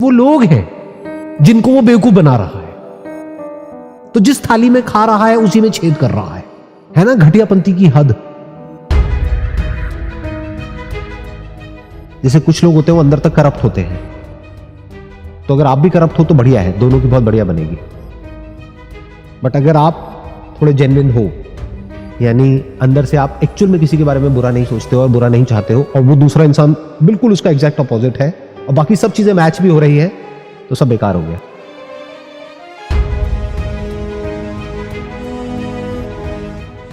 वो लोग हैं जिनको वो बेवकूफ बना रहा है। तो जिस थाली में खा रहा है उसी में छेद कर रहा है ना घटियापंथी की हद। जैसे कुछ लोग होते हैं वो अंदर तक करप्ट होते हैं, तो अगर आप भी करप्ट हो तो बढ़िया है, दोनों की बहुत बढ़िया बनेगी। बट अगर आप थोड़े जेन्युइन हो, यानी अंदर से आप एक्चुअल में किसी के बारे में बुरा नहीं सोचते हो और बुरा नहीं चाहते हो, और वो दूसरा इंसान बिल्कुल उसका एग्जैक्ट अपोजिट है और बाकी सब चीजें मैच भी हो रही है, तो सब बेकार हो गया।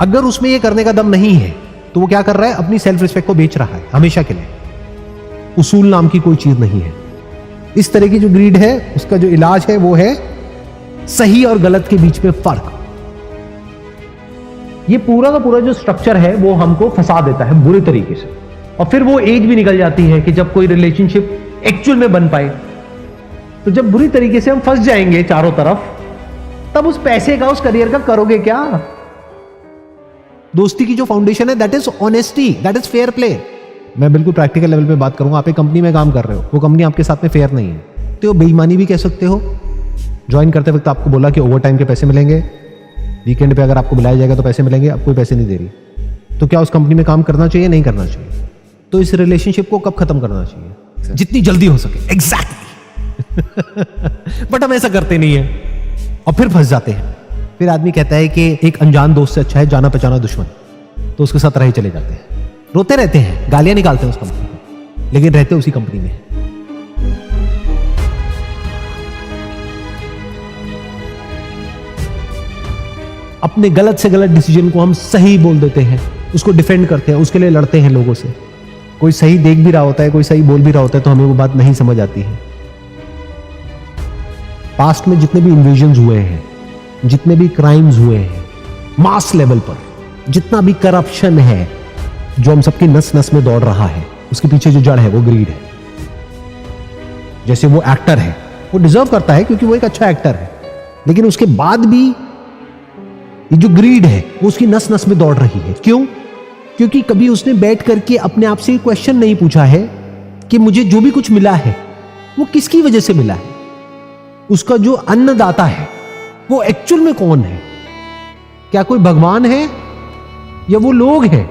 अगर उसमें ये करने का दम नहीं है तो वो क्या कर रहा है, अपनी सेल्फ रिस्पेक्ट को बेच रहा है हमेशा के लिए। उसूल नाम की कोई चीज नहीं है। इस तरह की जो ग्रीड है उसका जो इलाज है वो है सही और गलत के बीच में फर्क। ये पूरा का पूरा जो स्ट्रक्चर है वो हमको फंसा देता है बुरे तरीके से, और फिर वो एज भी निकल जाती है कि जब कोई रिलेशनशिप एक्चुअल में बन पाए। तो जब बुरी तरीके से हम फंस जाएंगे चारों तरफ, तब उस पैसे का, उस करियर का करोगे क्या? दोस्ती की जो फाउंडेशन है that is honesty, that is fair play. मैं बिल्कुल प्रैक्टिकल लेवल पे बात करूंगा। आप एक कंपनी में काम कर रहे हो, वो कंपनी आपके साथ में फेयर नहीं है, तो बेईमानी भी कह सकते हो। ज्वाइन करते वक्त आपको बोला कि ओवर टाइम के पैसे मिलेंगे, वीकेंड पे अगर आपको बुलाया जाएगा तो पैसे मिलेंगे, आप कोई पैसे नहीं दे रही, तो क्या उस कंपनी में काम करना चाहिए? नहीं करना चाहिए। तो इस रिलेशनशिप को कब खत्म करना चाहिए? जितनी जल्दी हो सके। एग्जैक्टली। बट हम ऐसा करते नहीं है और फिर फंस जाते हैं। फिर आदमी कहता है कि एक अनजान दोस्त से अच्छा है जाना पहचाना दुश्मन, तो उसके साथ रहे चले जाते हैं, रोते रहते हैं, गालियां निकालते हैं उस कंपनी को, लेकिन रहते उसी कंपनी में। अपने गलत से गलत डिसीजन को हम सही बोल देते हैं, उसको डिफेंड करते हैं, उसके लिए लड़ते हैं लोगों से। कोई सही देख भी रहा होता है, कोई सही बोल भी रहा होता है, तो हमें वो बात नहीं समझ आती है। पास्ट में जितने भी इन्वेजन्स हुए हैं, जितने भी क्राइम्स हुए हैं मास लेवल पर, जितना भी करप्शन है जो हम सबकी नस नस में दौड़ रहा है, उसके पीछे जो जड़ है वो ग्रीड है। जैसे वो एक्टर है, वो डिजर्व करता है क्योंकि वो एक अच्छा एक्टर है, लेकिन उसके बाद भी ये जो ग्रीड है वो उसकी नस नस में दौड़ रही है। क्यों? क्योंकि कभी उसने बैठ करके अपने आप से क्वेश्चन नहीं पूछा है कि मुझे जो भी कुछ मिला है वो किसकी वजह से मिला है। उसका जो अन्नदाता है वो एक्चुअल में कौन है? क्या कोई भगवान है या वो लोग हैं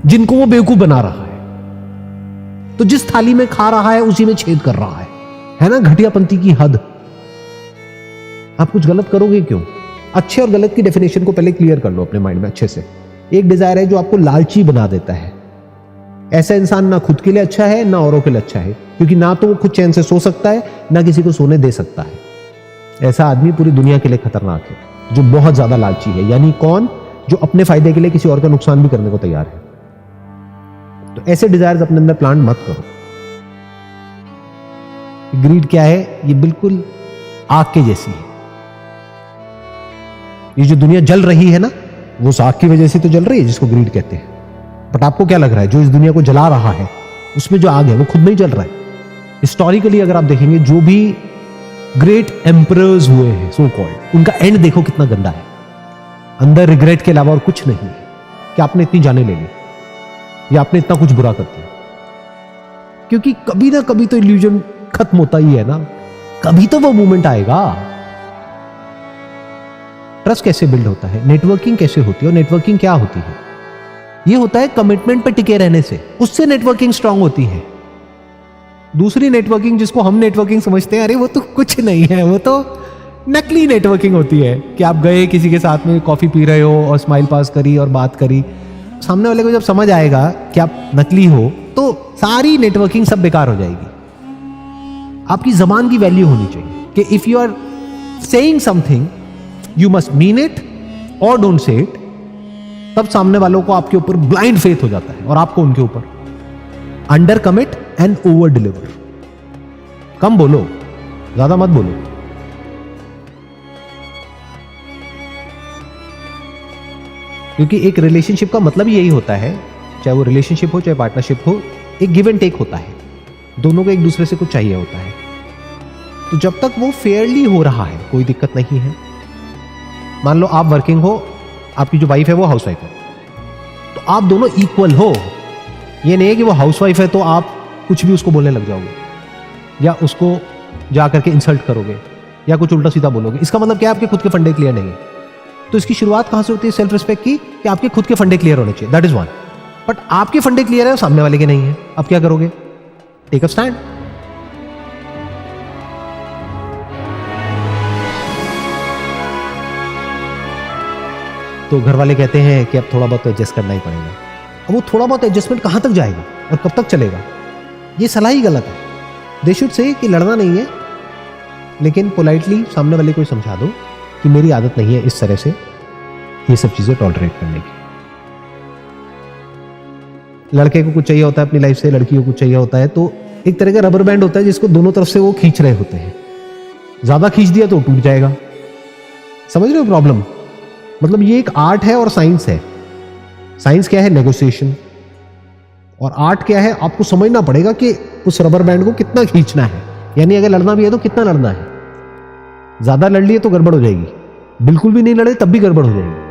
जिनको वो बेवकूफ बना रहा है? तो जिस थाली में खा रहा है उसी में छेद कर रहा है ना घटियापंथी की हद। आप कुछ गलत करोगे क्यों? अच्छे और गलत की डेफिनेशन को पहले क्लियर कर लो अपने माइंड में अच्छे से। एक डिजायर है जो आपको लालची बना देता है। ऐसा इंसान ना खुद के लिए अच्छा है ना औरों के लिए अच्छा है, क्योंकि ना तो वो खुद चैन से सो सकता है ना किसी को सोने दे सकता है। ऐसा आदमी पूरी दुनिया के लिए खतरनाक है, जो बहुत ज्यादा लालची है। यानी कौन? जो अपने फायदे के लिए किसी और का नुकसान भी करने को तैयार है। तो ऐसे डिजायर्स अपने अंदर प्लांट मत करो। ग्रीड क्या है? ये बिल्कुल आग के जैसी है। ये जो दुनिया जल रही है ना, वो उस आग की वजह से तो जल रही है जिसको ग्रीड कहते हैं। बट आपको क्या लग रहा है, जो इस दुनिया को जला रहा है उसमें जो आग है वो खुद नहीं जल रहा है। हिस्टोरिकली अगर आप देखेंगे, जो भी ग्रेट एम्परर्स हुए हैं सो कॉल्ड, उनका एंड देखो कितना गंदा है। अंदर रिग्रेट के अलावा और कुछ नहीं है कि आपने इतनी जाने ले ली या आपने इतना कुछ बुरा कर दिया। क्योंकि कभी ना कभी तो इल्यूजन खत्म होता ही है ना, कभी तो वो मोमेंट आएगा। ट्रस्ट कैसे बिल्ड होता है? नेटवर्किंग कैसे होती है? और नेटवर्किंग क्या होती है? ये होता है कमिटमेंट पे टिके रहने से, उससे नेटवर्किंग स्ट्रांग होती है। दूसरी नेटवर्किंग जिसको हम नेटवर्किंग समझते हैं, अरे वो तो कुछ नहीं है, वो तो नकली नेटवर्किंग होती है कि आप गए किसी के साथ में कॉफी पी रहे हो और स्माइल पास करी और बात करी। सामने वाले को जब समझ आएगा कि आप नकली हो तो सारी नेटवर्किंग सब बेकार हो जाएगी। आपकी जबान की वैल्यू होनी चाहिए कि if you are saying something you must mean it और डोंट से इट। तब सामने वालों को आपके ऊपर ब्लाइंड फेथ हो जाता है और आपको उनके ऊपर। Under commit and over deliver. कम बोलो, ज्यादा मत बोलो। क्योंकि एक रिलेशनशिप का मतलब यही होता है, चाहे वो रिलेशनशिप हो चाहे पार्टनरशिप हो, एक गिव एंड टेक होता है। दोनों को एक दूसरे से कुछ चाहिए होता है। तो जब तक वो फेयरली हो रहा है कोई दिक्कत नहीं है। मान लो आप वर्किंग हो, आपकी जो वाइफ है वो हाउसवाइफ है, तो आप दोनों इक्वल हो। ये नहीं है कि वो हाउसवाइफ है तो आप कुछ भी उसको बोलने लग जाओगे या उसको जा करके इंसल्ट करोगे या कुछ उल्टा सीधा बोलोगे, इसका मतलब क्या है? आपके खुद के फंडे क्लियर नहीं है। तो इसकी शुरुआत कहां से होती है सेल्फ रिस्पेक्ट की? कि आपके खुद के फंडे क्लियर होने चाहिए, दैट इज वन। बट आपके फंडे क्लियर है और सामने वाले के नहीं है, अब क्या करोगे? Take a stand. तो घर वाले कहते हैं कि अब थोड़ा बहुत तो एडजस्ट करना ही पड़ेगा। अब वो थोड़ा बहुत एडजस्टमेंट कहां तक जाएगा और कब तक चलेगा? ये सलाह ही गलत है। दे शुड से कि लड़ना नहीं है, लेकिन पोलाइटली सामने वाले को समझा दो कि मेरी आदत नहीं है इस तरह से ये सब चीजें टॉलरेट करने की। लड़के को कुछ चाहिए होता है अपनी लाइफ से, लड़की को कुछ चाहिए होता है, तो एक तरह का रबर बैंड होता है जिसको दोनों तरफ से वो खींच रहे होते हैं। ज्यादा खींच दिया तो टूट जाएगा। समझ रहे हो प्रॉब्लम? मतलब ये एक आर्ट है और साइंस है। साइंस क्या है? नेगोशिएशन। और आर्ट क्या है? आपको समझना पड़ेगा कि उस रबर बैंड को कितना खींचना है, यानी अगर लड़ना भी है तो कितना लड़ना है। ज्यादा लड़ लिए तो गड़बड़ हो जाएगी, बिल्कुल भी नहीं लड़े तब भी गड़बड़ हो जाएगी।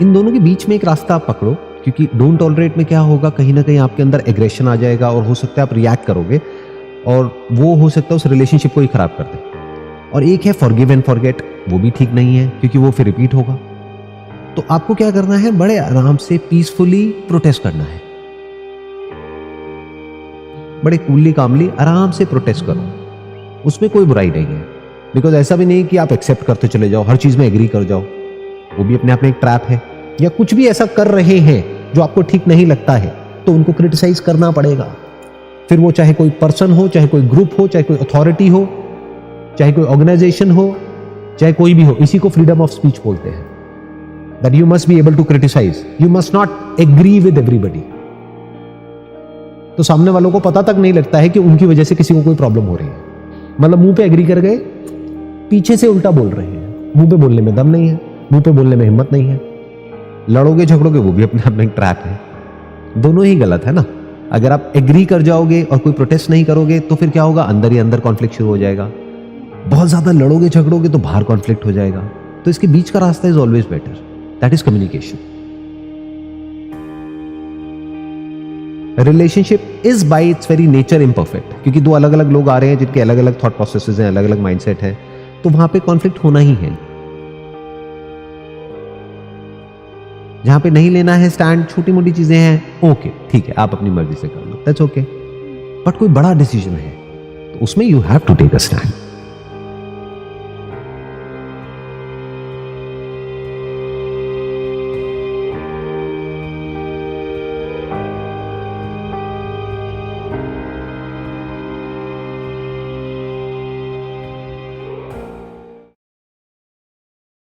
इन दोनों के बीच में एक रास्ता आप पकड़ो, क्योंकि डोंट टॉलरेट में क्या होगा, कहीं ना कहीं आपके अंदर एग्रेशन आ जाएगा और हो सकता है आप रिएक्ट करोगे और वो हो सकता है उस रिलेशनशिप को ही खराब कर दे। और एक है फॉरगिव एंड फॉरगेट, वो भी ठीक नहीं है क्योंकि वो फिर रिपीट होगा। तो आपको क्या करना है? बड़े आराम से पीसफुली प्रोटेस्ट करना है। बड़े कूलली कामली आराम से प्रोटेस्ट करो, उसमें कोई बुराई नहीं है। बिकॉज ऐसा भी नहीं कि आप एक्सेप्ट करते चले जाओ, हर चीज में एग्री कर जाओ, वो भी अपने आप में एक ट्रैप है। या कुछ भी ऐसा कर रहे हैं जो आपको ठीक नहीं लगता है तो उनको क्रिटिसाइज करना पड़ेगा। फिर वो चाहे कोई पर्सन हो, चाहे कोई ग्रुप हो, चाहे कोई अथॉरिटी हो, चाहे कोई ऑर्गेनाइजेशन हो, चाहे कोई भी हो। इसी को फ्रीडम ऑफ स्पीच बोलते हैं। That you must be able to criticise, you must not agree with everybody. तो सामने वालों को पता तक नहीं लगता है कि उनकी वजह से किसी को कोई प्रॉब्लम हो रही है। मतलब मुंह पे एग्री कर गए, पीछे से उल्टा बोल रहे हैं। मुंह पे बोलने में दम नहीं है, मुंह पे बोलने में हिम्मत नहीं है। लड़ोगे झगड़ोगे, वो भी अपने आप में एक ट्रैप है। दोनों ही गलत है ना। अगर आप एग्री कर जाओगे और कोई प्रोटेस्ट नहीं करोगे तो फिर क्या होगा? अंदर ही अंदर कॉन्फ्लिक्ट शुरू हो जाएगा। बहुत ज्यादा लड़ोगे झगड़ोगे तो बाहर कॉन्फ्लिक्ट हो जाएगा। तो इसके बीच का रास्ता is always better, that is communication. Relationship is by it's very nature imperfect, क्योंकि दो अलग अलग लोग आ रहे हैं जिनके अलग अलग थॉट प्रोसेसेस हैं, अलग अलग माइंडसेट है, तो वहां पे कॉन्फ्लिक्ट होना ही है। जहां पे नहीं लेना है स्टैंड, छोटी मोटी चीजें हैं, ओके ठीक है, आप अपनी मर्जी से कर लो, दैट्स ओके। बट कोई बड़ा डिसीजन है तो उसमें you have to take a stand.